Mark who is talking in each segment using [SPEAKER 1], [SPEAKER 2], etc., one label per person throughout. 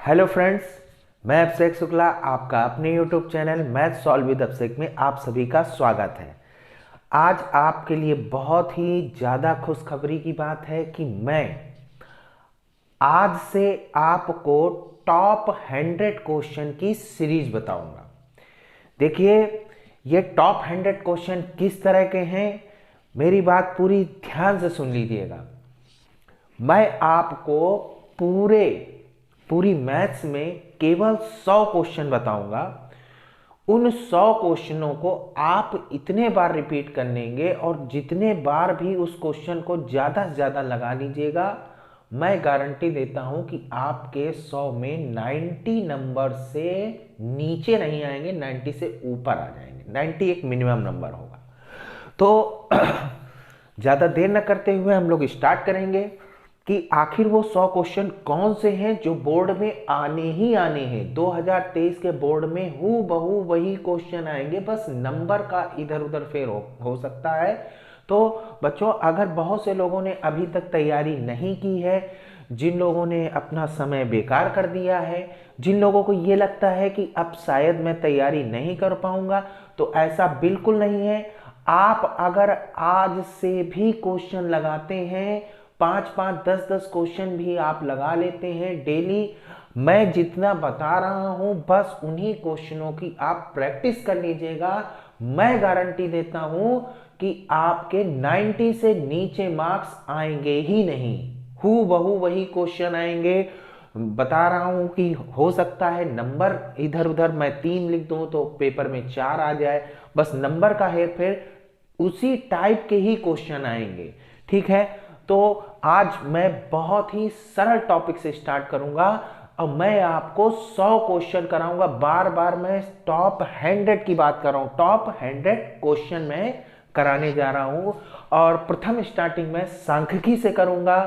[SPEAKER 1] Hello friends, मैं अभिषेक शुक्ला आपका अपने YouTube channel math solve with Abhishek में आप सभी का स्वागत है। आज आपके लिए बहुत ही ज़्यादा खुशखबरी की बात है कि मैं आज से आपको टॉप 100 क्वेश्चन की सीरीज बताऊंगा। देखिए, ये टॉप 100 क्वेश्चन किस तरह के हैं, मेरी बात पूरी ध्यान से सुन लीजिएगा। मैं आपको पूरी मैथ्स में केवल 100 क्वेश्चन बताऊंगा। उन 100 क्वेश्चनों को आप इतने बार रिपीट कर लेंगे और जितने बार भी उस क्वेश्चन को ज़्यादा से ज़्यादा लगा लीजिएगा, मैं गारंटी देता हूं कि आपके 100 में 90 नंबर से नीचे नहीं आएंगे, 90 से ऊपर आ जाएंगे। 90 एक मिनिमम नंबर होगा। तो ज़्यादा देर न करते हुए हम लोग स्टार्ट करेंगे कि आखिर वो 100 क्वेश्चन कौन से हैं जो बोर्ड में आने ही आने हैं। 2023 के बोर्ड में हूबहू वही क्वेश्चन आएंगे, बस नंबर का इधर उधर फेर हो सकता है। तो बच्चों, अगर बहुत से लोगों ने अभी तक तैयारी नहीं की है, जिन लोगों ने अपना समय बेकार कर दिया है, जिन लोगों को ये लगता है कि अब शायद मैं तैयारी नहीं कर पाऊंगा, तो ऐसा बिल्कुल नहीं है। आप अगर आज से भी क्वेश्चन लगाते हैं, 5-5, 10-10 क्वेश्चन भी आप लगा लेते हैं डेली, मैं जितना बता रहा हूं बस उन्हीं क्वेश्चनों की आप प्रैक्टिस कर लीजिएगा। मैं गारंटी देता हूं कि आपके 90 से नीचे मार्क्स आएंगे ही नहीं, हूबहू वही क्वेश्चन आएंगे। बता रहा हूं कि हो सकता है नंबर इधर उधर मैं 3 लिख दूं तो पेपर में 4 आ जाए, बस नंबर का हेर फेर, उसी टाइप के ही क्वेश्चन आएंगे। ठीक है, तो आज मैं बहुत ही सरल टॉपिक से स्टार्ट करूंगा और मैं आपको 100 क्वेश्चन कराऊंगा। बार बार मैं टॉप 100 की बात कर रहा हूं, टॉप 100 क्वेश्चन मैं कराने जा रहा हूं। और प्रथम स्टार्टिंग में सांख्यिकी से करूंगा।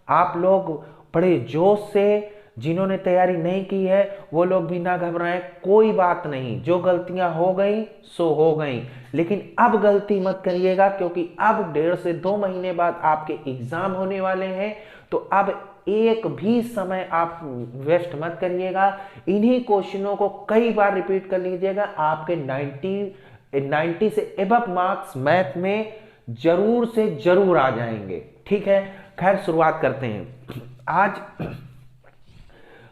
[SPEAKER 1] आप लोग बड़े जोश से, जिन्होंने तैयारी नहीं की है वो लोग भी ना घबराएं, कोई बात नहीं, जो गलतियां हो गई सो हो गई, लेकिन अब गलती मत करिएगा, क्योंकि अब 1.5 से 2 महीने बाद आपके एग्जाम होने वाले हैं। तो अब एक भी समय आप वेस्ट मत करिएगा, इन्हीं क्वेश्चनों को कई बार रिपीट कर लीजिएगा। आपके 90 से एबव मार्क्स मैथ में जरूर से जरूर आ जाएंगे। ठीक है, खैर शुरुआत करते हैं। आज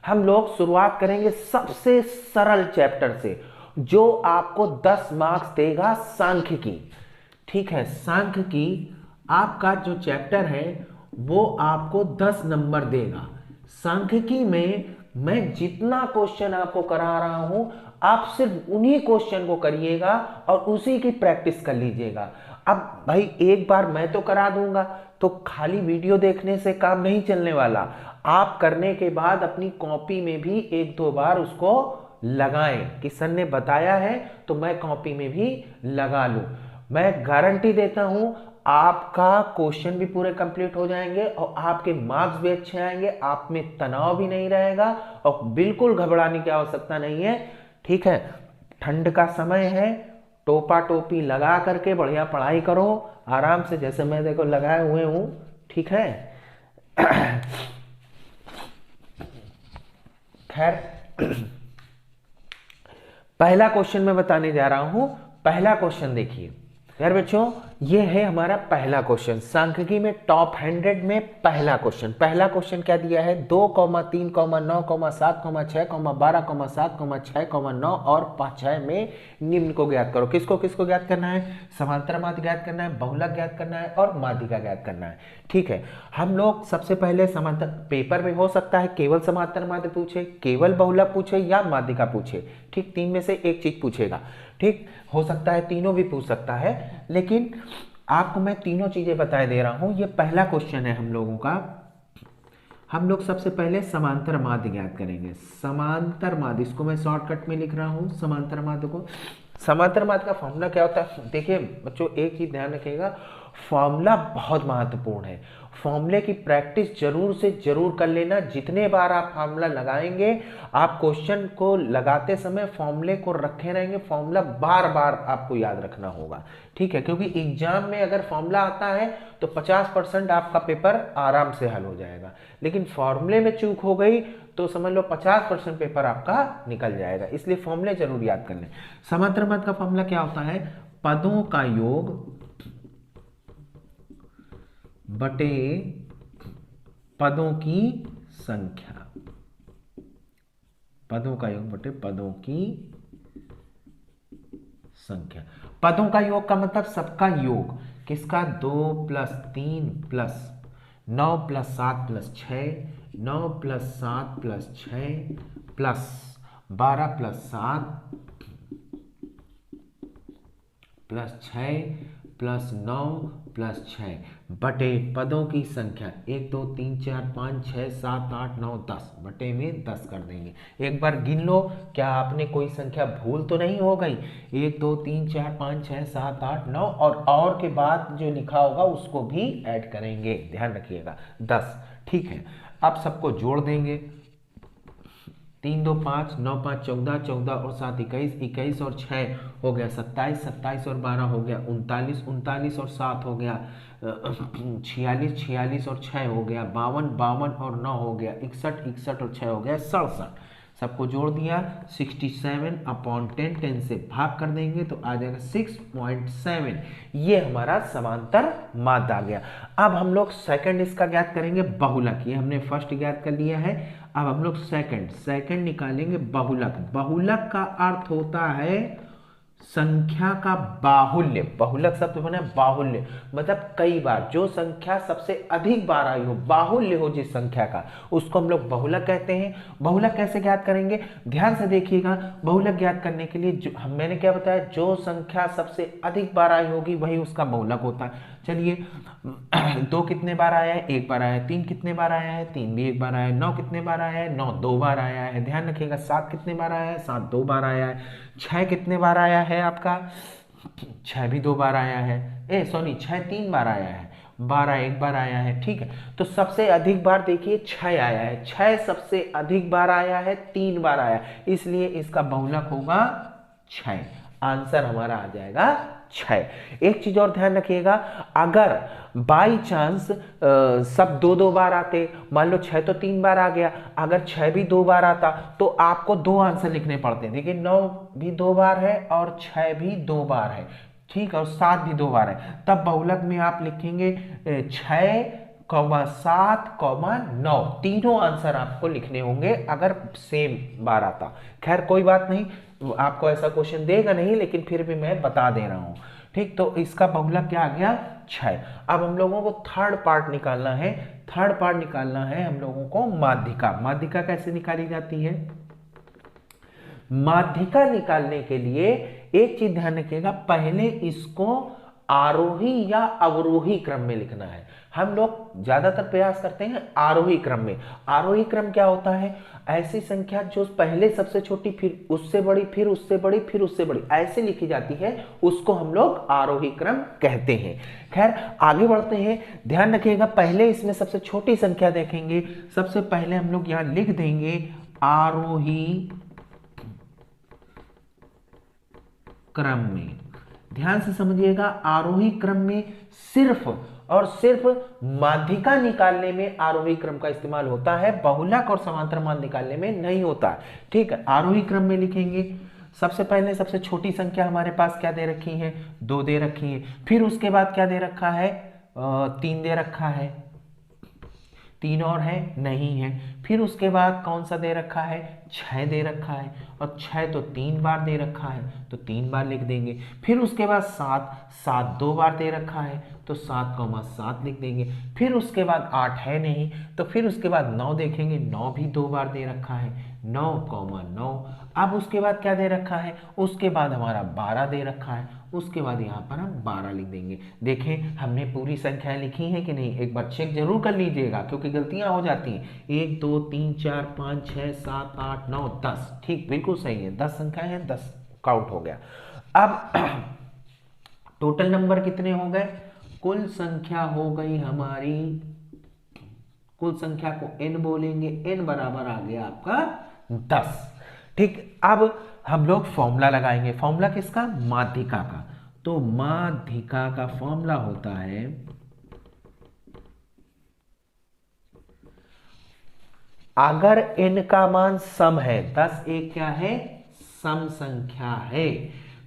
[SPEAKER 1] हम लोग शुरुआत करेंगे सबसे सरल चैप्टर से, जो आपको 10 मार्क्स देगा, सांख्यिकी। ठीक है, सांख्यिकी आपका जो चैप्टर है वो आपको 10 नंबर देगा। सांख्यिकी में मैं जितना क्वेश्चन आपको करा रहा हूं, आप सिर्फ उन्हीं क्वेश्चन को करिएगा और उसी की प्रैक्टिस कर लीजिएगा। अब भाई, एक बार मैं तो करा दूंगा, तो खाली वीडियो देखने से काम नहीं चलने वाला। आप करने के बाद अपनी कॉपी में भी 1-2 बार उसको लगाएं कि सर ने बताया है तो मैं कॉपी में भी लगा लूं। मैं गारंटी देता हूं आपका क्वेश्चन भी पूरे कंप्लीट हो जाएंगे और आपके मार्क्स भी अच्छे आएंगे, आप में तनाव भी नहीं रहेगा और बिल्कुल घबराने की आवश्यकता नहीं है। ठीक है, ठंड का समय है, टोपा टोपी लगा करके बढ़िया पढ़ाई करो आराम से, जैसे मैं देखो लगाए हुए हूं। ठीक है, खैर पहला क्वेश्चन मैं बताने जा रहा हूं। पहला क्वेश्चन देखिए यार बच्चों, ये है हमारा पहला क्वेश्चन सांख्यिकी में टॉप 100 में पहला क्वेश्चन। पहला क्वेश्चन क्या दिया है, 2, 3, 9, 7, 6, 12, 7, 6, 9 और 6 में निम्न को ज्ञात करो। किसको किसको ज्ञात करना है, समांतर माध्य ज्ञात करना है, बहुलक ज्ञात करना है और माध्यिका ज्ञात करना है। ठीक है, हम लोग सबसे पहले समांतर, पेपर में हो सकता है केवल समांतर माध्य पूछे, केवल बहुलक पूछे या माध्यिका पूछे। ठीक, 3 में से एक चीज पूछेगा। ठीक, हो सकता है तीनों भी पूछ सकता है, लेकिन आपको मैं तीनों चीजें बता दे रहा हूं। ये पहला क्वेश्चन है हम लोगों का। हम लोग सबसे पहले समांतर माध्य ज्ञात करेंगे। समांतर माध्य, इसको मैं शॉर्टकट में लिख रहा हूं समांतर माध्य को। समांतर माध्य का फॉर्मूला क्या होता है, देखिए बच्चों एक चीज ध्यान रखिएगा, फॉर्मूला बहुत महत्वपूर्ण है, फॉर्मूले की प्रैक्टिस जरूर से जरूर कर लेना। जितने बार आप फॉर्मूला लगाएंगे, आप क्वेश्चन को लगाते समय फॉर्मूले को रखे रहेंगे, फॉर्मूला बार बार आपको याद रखना होगा, ठीक है। क्योंकि एग्जाम में अगर फॉर्मूला आता है तो 50% आपका पेपर आराम से हल हो जाएगा, लेकिन फॉर्मूले में चूक हो गई तो समझ लो 50% पेपर आपका निकल जाएगा। इसलिए फॉर्मूले जरूर याद कर लें। समांतर मध्य का फॉर्मूला क्या होता है? पदों का योग बटे पदों की संख्या, पदों का योग बटे पदों की संख्या। पदों का योग का मतलब सबका योग, किसका? 2 + 3 + 9 + 7 + 6, 9 + 7 + 6 + 12 + 7 + 6 + 9 + 6 बटे पदों की संख्या 1 2 3 4 5 6 7 8 9 10 बटे में 10 कर देंगे। एक बार गिन लो, क्या आपने कोई संख्या भूल तो नहीं हो गई? 1 2 3 4 5 6 7 8 9 और के बाद जो लिखा होगा उसको भी ऐड करेंगे, ध्यान रखिएगा 10, ठीक है। अब सबको जोड़ देंगे, 3 2 5 9 5 14 14 और 7 21 21 और 6 हो गया 27 27 और 12 हो गया 39 39 और 7 हो गया 46 46 और 6 हो गया 52 52 और 9 हो गया 61 61 और 6 हो गया 67। सबको जोड़ दिया, 67/10 10 से भाग कर देंगे तो आ जाएगा 6.7। ये हमारा समांतर माध्य आ गया। अब हम लोग सेकंड इसका ज्ञात करेंगे, बहुलक। ये हमने फर्स्ट ज्ञात कर लिया है, अब हम लोग सेकंड निकालेंगे बहुलक। बहुलक का अर्थ होता है संख्या का बाहुल्य। बहुलक शब्द बना बाहुल्य, मतलब कई बार, जो संख्या सबसे अधिक बार आई हो, बाहुल्य हो जिस संख्या का, उसको हम लोग बहुलक कहते हैं। बहुलक कैसे ज्ञात करेंगे? ध्यान से देखिएगा। बहुलक ज्ञात करने के लिए मैंने क्या बताया, जो संख्या सबसे अधिक बार आई होगी वही उसका बहुलक होता है। चलिए 2 कितने बार आया है? 1 बार आया है। 3 कितने बार आया है? 3 भी 1 बार आया है। 9 कितने बार आया है? 9 2 बार आया है, ध्यान रखिएगा। 7 कितने बार आया है? 7 2 बार आया है। 6 कितने बार आया है आपका? 6 भी 2 बार आया है। 6 3 बार आया है। 12 1 बार आया है, ठीक है। तो सबसे अधिक बार देखिए 6 आया है, 6 सबसे अधिक बार आया है, 3 बार आया, इसलिए इसका बहुलक होगा 6। आंसर हमारा आ जाएगा 6। एक चीज और ध्यान रखिएगा, अगर बाई चांस सब 2 बार आते, मान लो 6 तो 3 बार आ गया, अगर 6 भी 2 बार आता तो आपको 2 आंसर लिखने पड़ते। देखिए 9 भी 2 बार है और 6 भी 2 बार है, ठीक है, और 7 भी 2 बार है। तब बहुलक में आप लिखेंगे 6, 7, 9, तीनों आंसर आपको लिखने होंगे अगर सेम बार आता। खैर कोई बात नहीं, आपको ऐसा क्वेश्चन देगा नहीं, लेकिन फिर भी मैं बता दे रहा हूं, ठीक। तो इसका बहुलक क्या आ गया? 6। अब हम लोगों को थर्ड पार्ट निकालना है। थर्ड पार्ट निकालना है हम लोगों को माध्यिका। माध्यिका कैसे निकाली जाती है? माध्यिका निकालने के लिए एक चीज ध्यान रखिएगा, पहले इसको आरोही या अवरोही क्रम में लिखना है। हम लोग ज्यादातर प्रयास करते हैं आरोही क्रम में। आरोही क्रम क्या होता है? ऐसी संख्या जो पहले सबसे छोटी, फिर उससे बड़ी, फिर उससे बड़ी, फिर उससे बड़ी, ऐसे लिखी जाती है, उसको हम लोग आरोही क्रम कहते हैं। खैर आगे बढ़ते हैं, ध्यान रखिएगा, पहले इसमें सबसे छोटी संख्या देखेंगे। सबसे पहले हम लोग यहां लिख देंगे आरोही क्रम में। ध्यान से समझिएगा, आरोही क्रम में सिर्फ और सिर्फ माध्यिका निकालने में आरोही क्रम का इस्तेमाल होता है, बहुलक और समांतर माध्य निकालने में नहीं होता, ठीक है। आरोही क्रम में लिखेंगे, सबसे पहले सबसे छोटी संख्या हमारे पास क्या दे रखी है? 2 दे रखी है। फिर उसके बाद क्या दे रखा है? 3 दे रखा है। 3 और है? नहीं है। फिर उसके बाद कौन सा दे रखा है? 6 दे रखा है, और 6 तो 3 बार दे रखा है तो 3 बार लिख देंगे। फिर उसके बाद 7 2 बार दे रखा है तो 7, 7 लिख देंगे। फिर उसके बाद 8 है नहीं, तो फिर उसके बाद 9 देखेंगे, 9 भी 2 बार दे रखा है, 9, 9। अब उसके बाद क्या दे रखा है? उसके बाद हमारा 12 दे रखा है, उसके बाद यहाँ पर हम 12 लिख देंगे। देखें हमने पूरी संख्याएं लिखी हैं कि नहीं, एक बार चेक जरूर कर लीजिएगा क्योंकि गलतियां हो जाती हैं। 1 2 3 4 5 6 7 8 9 10, ठीक, बिल्कुल सही है, 10 संख्याएं हैं, 10 काउंट हो गया। अब टोटल नंबर कितने हो गए? कुल संख्या हो गई हमारी, कुल संख्या को n बोलेंगे, n बराबर आ गया आपका 10। ठीक, अब हम लोग फॉर्मूला लगाएंगे। फॉर्मूला किसका? माध्यिका का। तो माध्यिका का फॉर्मूला होता है, अगर n का मान सम है, 10 एक क्या है? सम संख्या है।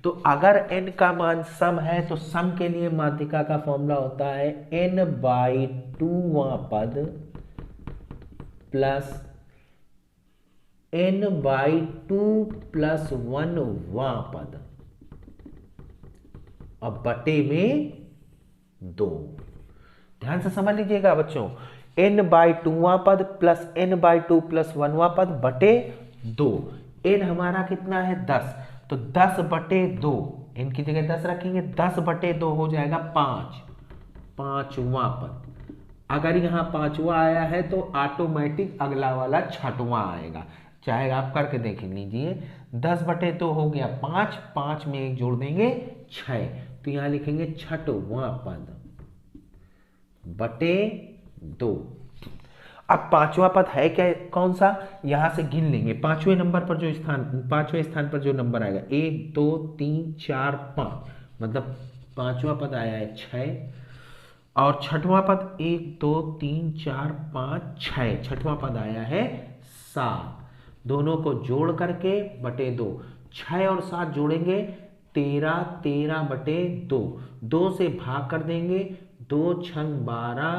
[SPEAKER 1] तो अगर n का मान सम है तो सम के लिए माध्यिका का फॉर्मूला होता है n/2वां पद प्लस n/2 प्लस 1वां पद और बटे में 2। ध्यान से समझ लीजिएगा बच्चों, n/2वां पद प्लस n/2 प्लस 1वां पद बटे 2। n हमारा कितना है? 10। तो 10 बटे 2, n की जगह 10 रखेंगे, 10 बटे 2 हो जाएगा 5, 5वां पद। अगर यहाँ 5वां आया है तो ऑटोमेटिक अगला वाला 6वां आएगा, चाहे आप करके देख लीजिए। 10 बटे 2 हो गया 5, 5 में एक जोड़ देंगे 6, तो यहाँ लिखेंगे 6वां पद बटे 2। अब 5वां पद है क्या? कौन सा? यहां से गिन लेंगे। 5वें नंबर पर जो स्थान, 5वें स्थान पर जो नंबर आएगा 1 2 3 4 5, मतलब 5वां पद आया है 6 और 6वां पद 1 2 3 4 5 6, 6वां पद आया है 7। दोनों को जोड़ करके बटे 2, 6 और 7 जोड़ेंगे 13, 13 बटे 2, 2 से भाग कर देंगे, 2 छंग 12,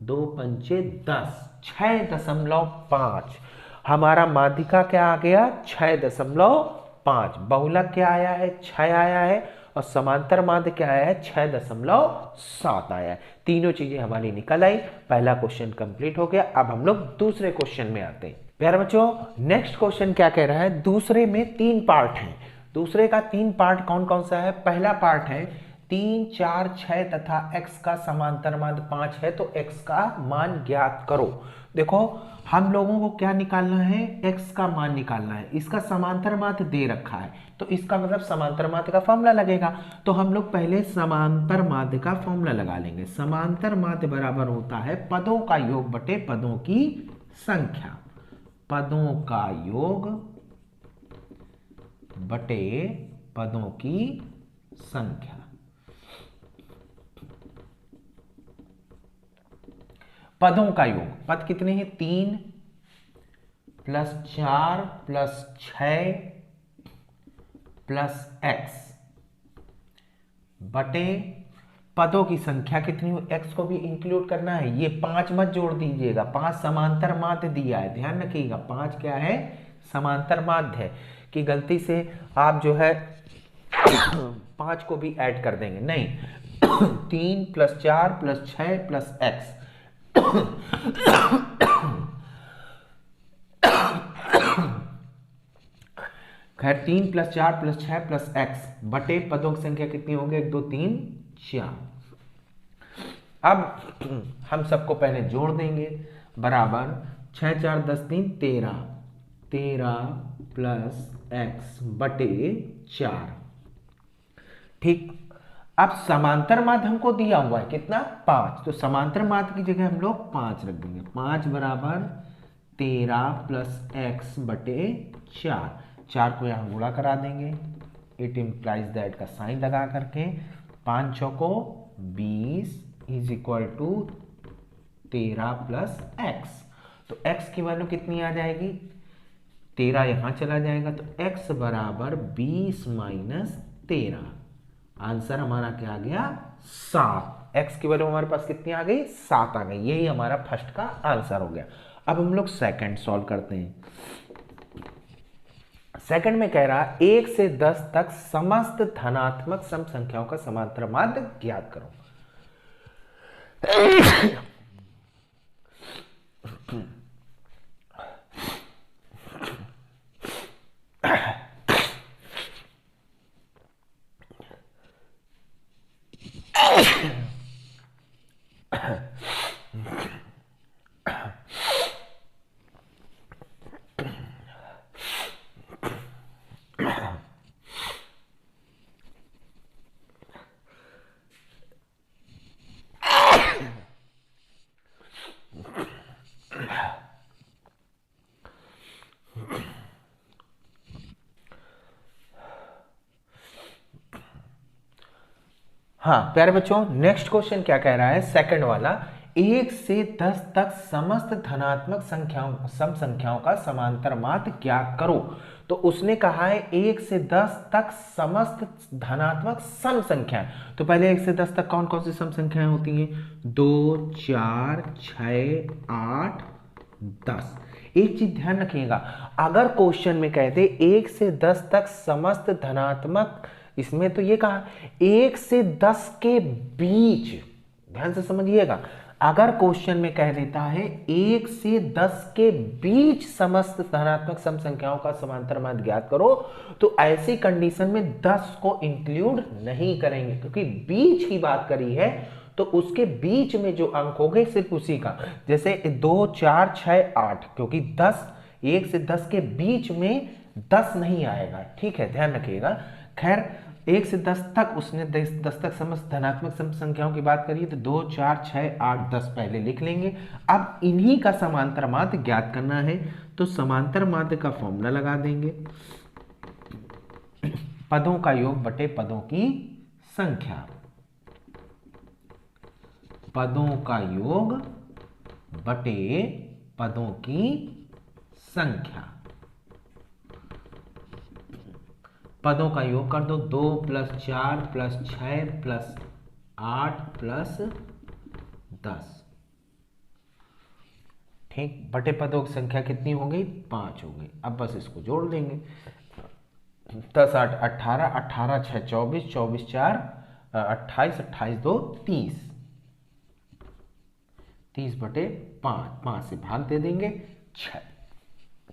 [SPEAKER 1] 2 पंचे 10, 6.5। हमारा माध्यिका क्या आ गया? 6.5। बहुलक क्या आया है? 6 आया है और समांतर माध्य क्या आया है? 6.7 आया है। तीनों चीजें हमारी निकल आई। पहला क्वेश्चन कंप्लीट हो गया। अब हम लोग दूसरे क्वेश्चन में आते हैं। प्यारे बच्चों, नेक्स्ट क्वेश्चन क्या कह रहा है? दूसरे में 3 पार्ट हैं। दूसरे का 3 पार्ट कौन कौन सा है? पहला पार्ट है 3 4 6 तथा x का समांतर माध्य 5 है, तो x का मान ज्ञात करो। देखो, हम लोगों को क्या निकालना है? x का मान निकालना है। इसका समांतर माध्य दे रखा है, तो इसका मतलब समांतर माध्य का फॉर्मूला लगेगा। तो हम लोग पहले समांतर माध्य का फॉर्मूला लगा लेंगे। समांतर माध्य बराबर होता है पदों का योग बटे पदों की संख्या। पदों का योग बटे पदों की संख्या। पदों का योग, पद कितने हैं? 3 प्लस 4 प्लस 6 प्लस x बटे पदों की संख्या कितनी हो? x को भी इंक्लूड करना है। ये 5 मत जोड़ दीजिएगा, 5 समांतर माध्य दिया है, ध्यान रखिएगा। 5 क्या है? समांतर माध्य है, कि गलती से आप जो है 5 को भी ऐड कर देंगे, नहीं। 3 प्लस 4 प्लस 6 प्लस x। खैर 3 प्लस 4 प्लस 6 प्लस x बटे पदों की संख्या कितनी होंगे? 1 2 3 4। अब हम सबको पहले जोड़ देंगे, बराबर 6 4 10 3 13, 13 प्लस x बटे 4। ठीक, अब समांतर माध्य हमको दिया हुआ है कितना? 5, तो समांतर माध्य की जगह हम लोग 5 रख देंगे। 5 बराबर 13 प्लस x बटे 4, 4 को यहाँ गुणा करा देंगे। इट इम्प्लाइज दैट का साइन लगा करके 5 चौको 20 is equal to 13 plus x। तो x की वैल्यू कितनी आ जाएगी? 13 यहाँ चला जाएगा, तो x बराबर 20 माइनस 13। आंसर हमारा क्या आ गया? 7। x की वैल्यू हमारे पास कितनी आ गई? 7 आ गई। यही हमारा फर्स्ट का आंसर हो गया। अब हम लोग सेकंड सॉल्व करते हैं। सेकंड में कह रहा है 1 से 10 तक समस्त धनात्मक सम संख्याओं का समांतर माध्य ज्ञात करो। हाँ प्यारे बच्चों, नेक्स्ट क्वेश्चन क्या कह रहा है, सेकंड वाला, 1 से 10 तक समस्त धनात्मक संख्याओं सम संख्याओं का समांतर माध्य ज्ञात करो। तो उसने कहा है 1 से 10 तक समस्त धनात्मक सम संख्याएं। तो पहले 1 से 10 तक कौन कौन सी सम संख्याएं होती हैं, 2, 4, 6, 8, 10। एक चीज ध्यान रखिएगा, अगर क्वेश्चन में कहते 1 से 10 तक समस्त धनात्मक, इसमें तो ये कहा 1 से 10 के बीच, ध्यान से समझिएगा, अगर क्वेश्चन में कह देता है 1 से 10 के बीच समस्त धनात्मक सम संख्याओं का समांतर माध्य ज्ञात करो, तो ऐसी कंडीशन में 10 को इंक्लूड नहीं करेंगे, क्योंकि बीच की बात करी है तो उसके बीच में जो अंक हो गए सिर्फ उसी का, जैसे 2, 4, 6, 8, क्योंकि 10, 1 से 10 के बीच में 10 नहीं आएगा, ठीक है, ध्यान रखिएगा। खैर 1 से 10 तक उसने 10 तक समस्त धनात्मक सम संख्याओं की बात करी, तो 2, 4, 6, 8, 10 पहले लिख लेंगे। अब इन्हीं का समांतर माध्य ज्ञात करना है, तो समांतर माध्य का फॉर्मूला लगा देंगे, पदों का योग बटे पदों की संख्या, पदों का योग बटे पदों की संख्या, पदों का योग कर दो, 2 + 4 + 6 + 8 + 10, ठीक, बटे पदों की संख्या कितनी हो गई, 5 हो गई। अब बस इसको जोड़ देंगे, 10, 8, 18, 18, 6, 24, 24, 4, 28, 28, 2, 30, 30 बटे 5, 5 से भाग दे देंगे,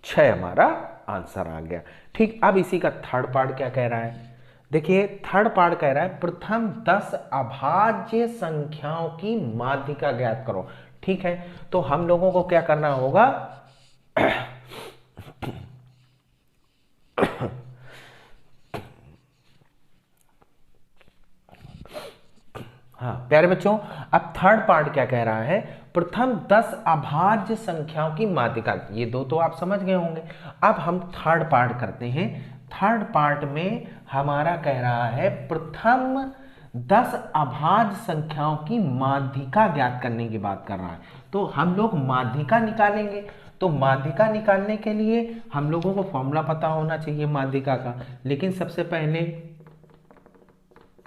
[SPEAKER 1] 6 हमारा आंसर आ गया। ठीक, अब इसी का थर्ड पार्ट क्या कह रहा है, देखिए थर्ड पार्ट कह रहा है प्रथम 10 अभाज्य संख्याओं की माध्यिका ज्ञात करो। ठीक है, तो हम लोगों को क्या करना होगा, हाँ प्यारे बच्चों, अब थर्ड पार्ट क्या कह रहा है, प्रथम 10 अभाज्य संख्याओं की माध्यिका, ये दो तो आप समझ गए होंगे। अब हम थर्ड पार्ट करते हैं, थर्ड पार्ट में हमारा कह रहा है प्रथम 10 अभाज्य संख्याओं की माध्यिका ज्ञात करने की बात कर रहा है। तो हम लोग माध्यिका निकालेंगे, तो माध्यिका निकालने के लिए हम लोगों को फॉर्मूला पता होना चाहिए माध्यिका का, लेकिन सबसे पहले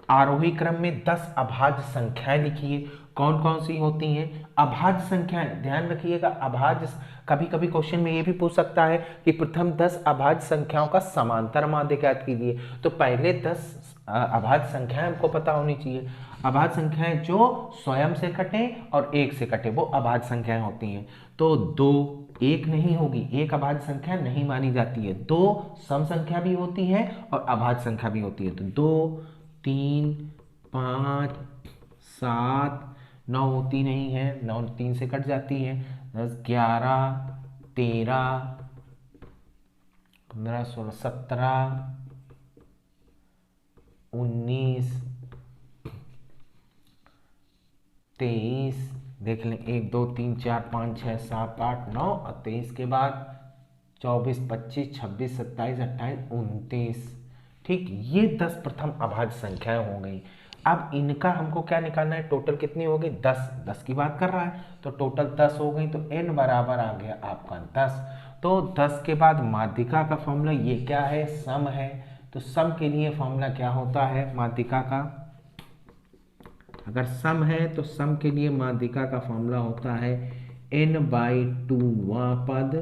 [SPEAKER 1] आरोही क्रम में 10 अभाज्य संख्याएं लिखिए, कौन कौन सी होती हैं अभाज्य संख्याएं, ध्यान रखिएगा। अभाज्य, कभी कभी क्वेश्चन में ये भी पूछ सकता है कि प्रथम 10 अभाज्य संख्याओं का समांतर माध्य ज्ञात कीजिए, तो पहले 10 अभाज्य संख्याएं हमको पता होनी चाहिए। अभाज्य संख्याएं जो स्वयं से कटे और 1 से कटे वो अभाज्य संख्याएं होती हैं। तो 2, 1 नहीं होगी, 1 अभाज्य संख्या नहीं मानी जाती है, 2 सम संख्या भी होती है और अभाज्य संख्या भी होती है। तो 2, 3, 5, 7, 9 होती नहीं है, 9 3 से कट जाती है, 10, 11, 13, 15, 16, 17, 19, 23, देख लें, 1, 2, 3, 4, 5, 6, 7, 8, 9 और 23 के बाद 24, 25, 26, 27, 28, 29। ठीक, ये 10 प्रथम अभाज्य संख्याएं हो गई। अब इनका हमको क्या निकालना है, टोटल कितनी हो गई, 10, 10 की बात कर रहा है, तो टोटल 10 हो गई, तो n बराबर आ गया आपका 10। तो 10 के बाद माध्यिका का फॉर्मूला ये क्या है, सम है, तो सम के लिए फॉर्मूला क्या होता है माध्यिका का, अगर सम है तो सम के लिए माध्यिका का फॉर्मूला होता है n/2वां पद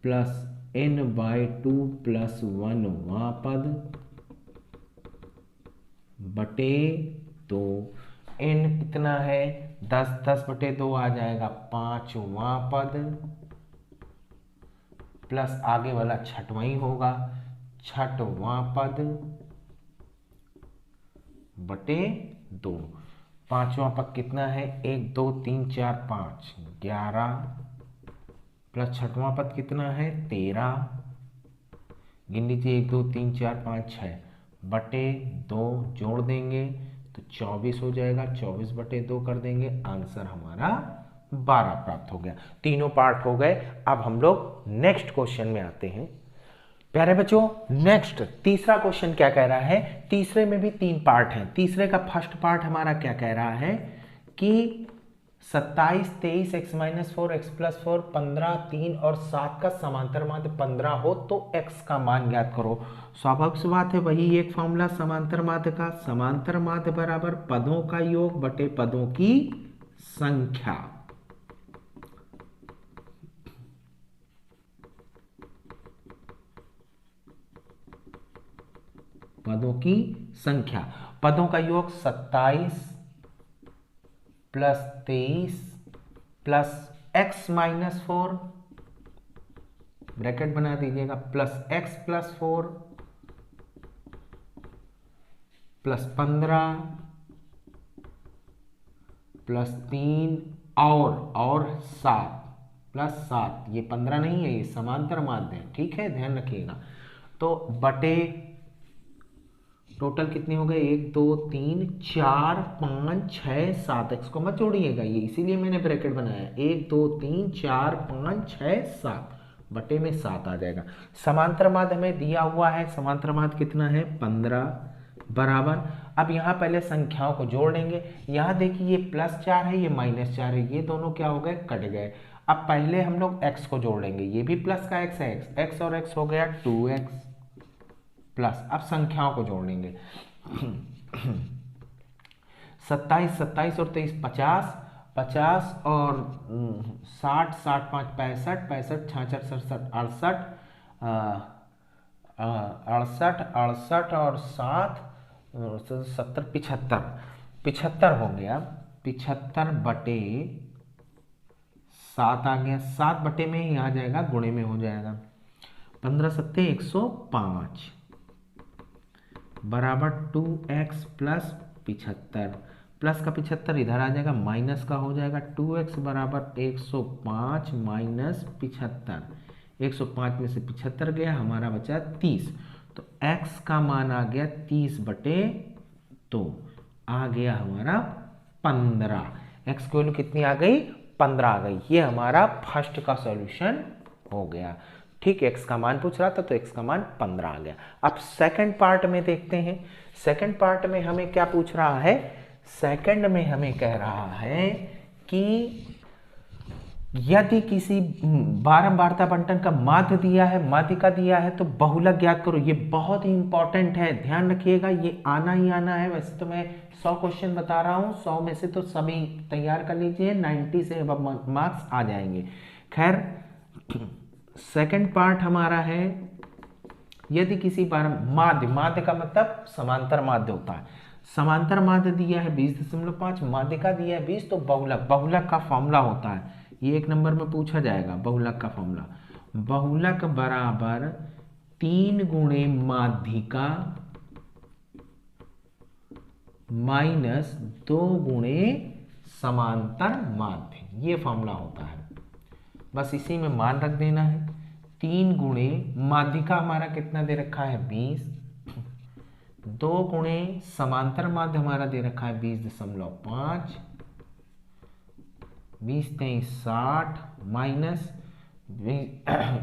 [SPEAKER 1] प्लस n/2 + 1वां पद बटे 2। n कितना है, 10, 10 बटे 2 आ जाएगा 5वां पद प्लस आगे वाला 6वां ही होगा, 6वां पद बटे 2। 5वां पद कितना है, 1, 2, 3, 4, 5, 11 प्लस 6वां पद कितना है, 13, गिन लीजिए, 1, 2, 3, 4, 5, 6 बटे 2, जोड़ देंगे तो 24 हो जाएगा, 24 बटे 2 कर देंगे, आंसर हमारा 12 प्राप्त हो गया। तीनों पार्ट हो गए। अब हम लोग नेक्स्ट क्वेश्चन में आते हैं। प्यारे बच्चों, नेक्स्ट तीसरा क्वेश्चन क्या कह रहा है। तीसरे में भी 3 पार्ट हैं। तीसरे का फर्स्ट पार्ट हमारा क्या कह रहा है कि 27, 23, x - 4, x + 4, 15, 3 और 7 का समांतर माध्य 15 हो तो x का मान ज्ञात करो। स्वाभाविक सी बात है, वही एक फॉर्मूला समांतर माध्य का। समांतर माध्य बराबर पदों का योग बटे पदों की संख्या। पदों की संख्या, पदों का योग 27 + 23 + x - 4, ब्रैकेट बना दीजिएगा, प्लस x + 4 + 15 + 3 और 7 + 7। ये 15 नहीं है, ये समांतर माध्य है, ठीक है, ध्यान रखिएगा। तो बटे टोटल कितने हो गए, 1 2 3 4 5 6 7। x को मत जोड़िएगा, ये इसीलिए मैंने ब्रैकेट बनाया। 1 2 3 4 5 6 7 बटे में 7 आ जाएगा। समांतर माध्य हमें दिया हुआ है, समांतर माध्य कितना है 15 बराबर। अब यहाँ पहले संख्याओं को जोड़ लेंगे। यहाँ देखिए ये +4 है, ये -4 है, ये दोनों क्या हो गए, कट गए। अब पहले हम लोग x को जोड़ लेंगे, ये भी प्लस का x है, x और x हो गया 2x प्लस। अब संख्याओं को जोड़ लेंगे। 27 27 और 23 50, 50 और 60, 60 5 65, 65 66 67 68, 68 और 7 70 75, 75 हो गया। 75 बटे 7 आ गया, 7 बटे में ही आ जाएगा, गुणे में हो जाएगा। 15 7 105 बराबर 2x + 75, प्लस का 75 इधर आ जाएगा, माइनस का हो जाएगा। 2x बराबर 105 - 75, 105 में से 75 गया, हमारा बचा 30। तो x का मान आ गया 30 बटे 2, आ गया हमारा 15। x की वैल्यू कितनी आ गई, 15 आ गई। ये हमारा फर्स्ट का सॉल्यूशन हो गया। ठीक, x का मान पूछ रहा था तो x का मान 15 आ गया। अब सेकंड पार्ट में देखते हैं। सेकंड पार्ट में हमें क्या पूछ रहा है, सेकंड में हमें कह रहा है कि यदि किसी बारंबारता बंटन का माध्य दिया है, माध्यिका दिया है, तो बहुलक ज्ञात करो। ये बहुत ही इंपॉर्टेंट है, ध्यान रखिएगा, ये आना ही आना है। वैसे तो मैं 100 क्वेश्चन बता रहा हूँ, 100 में से तो सभी तैयार कर लीजिए, 90 से मार्क्स आ जाएंगे। खैर, सेकंड पार्ट हमारा है, यदि किसी बार माध्य का मतलब समांतर माध्य होता है। समांतर माध्य दिया है 20.5, माध्यिका दिया है 20, तो बहुलक का फॉर्मूला होता है, ये 1 नंबर में पूछा जाएगा। बहुलक का फॉर्मूला, बहुलक बराबर 3 गुणे माध्यिका माइनस 2 गुणे समांतर माध्य, ये फॉर्मूला होता है। बस इसी में मान रख देना है। 3 गुणे माध्यिका हमारा कितना दे रखा है 20, 2 गुणे समांतर माध्य हमारा दे रखा है 20.5, 20 23 60 माइनस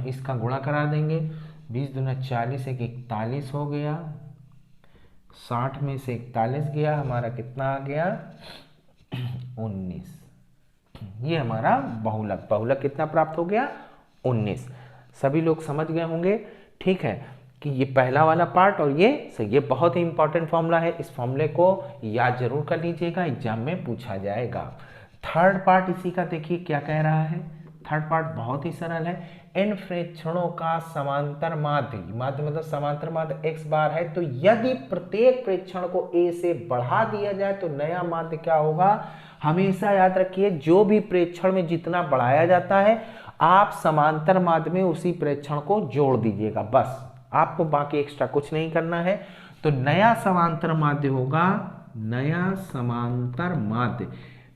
[SPEAKER 1] इसका गुणा करा देंगे, 20 दूना 40, 41 हो गया, 60 में से 41 गया, हमारा कितना आ गया 19। ये हमारा बहुलक कितना प्राप्त हो गया 19। सभी लोग समझ गए होंगे, ठीक है, कि ये पहला वाला पार्ट और ये बहुत ही इंपॉर्टेंट फॉर्मूला है। इस फॉर्मूले को याद जरूर कर लीजिएगा, एग्जाम में पूछा जाएगा। थर्ड पार्ट इसी का देखिए क्या कह रहा है। थर्ड पार्ट बहुत ही सरल है। इन प्रेक्षणों का समांतर माध्य मतलब समांतर माध्य x बार है, तो यदि प्रत्येक प्रेक्षण को a से बढ़ा दिया जाए तो नया माध्य क्या होगा। हमेशा याद रखिए, जो भी प्रेक्षण में जितना बढ़ाया जाता है, आप समांतर माध्य में उसी प्रेक्षण को जोड़ दीजिएगा, बस आपको बाकी एक्स्ट्रा कुछ नहीं करना है। तो नया समांतर माध्य होगा, नया समांतर माध्य,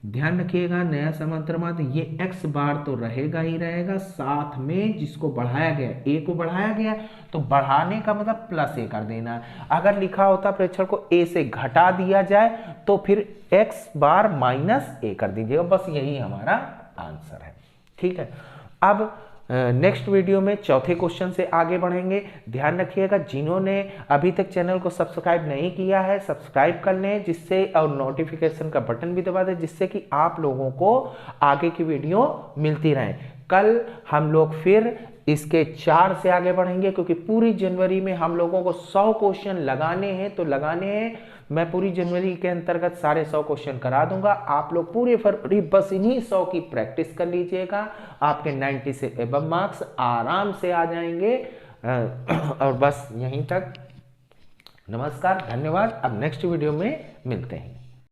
[SPEAKER 1] ध्यान रखिएगा, नया समांतर माध्य ये x बार तो रहेगा ही रहेगा, साथ में जिसको बढ़ाया गया, a को बढ़ाया गया, तो बढ़ाने का मतलब +a कर देना। अगर लिखा होता प्रेक्षण को a से घटा दिया जाए तो फिर x बार -a कर दीजिएगा, बस यही हमारा आंसर है, ठीक है। अब नेक्स्ट वीडियो में चौथे क्वेश्चन से आगे बढ़ेंगे। ध्यान रखिएगा, जिन्होंने अभी तक चैनल को सब्सक्राइब नहीं किया है सब्सक्राइब कर लें, जिससे और नोटिफिकेशन का बटन भी दबा दें, जिससे कि आप लोगों को आगे की वीडियो मिलती रहे। कल हम लोग फिर इसके 4 से आगे बढ़ेंगे, क्योंकि पूरी जनवरी में हम लोगों को 100 क्वेश्चन लगाने हैं, तो लगाने हैं। मैं पूरी जनवरी के अंतर्गत सारे 100 क्वेश्चन करा दूंगा। आप लोग पूरे फरवरी बस इन्हीं 100 की प्रैक्टिस कर लीजिएगा, आपके 90 से एबव मार्क्स आराम से आ जाएंगे। और बस यहीं तक। नमस्कार, धन्यवाद। अब नेक्स्ट वीडियो में मिलते हैं।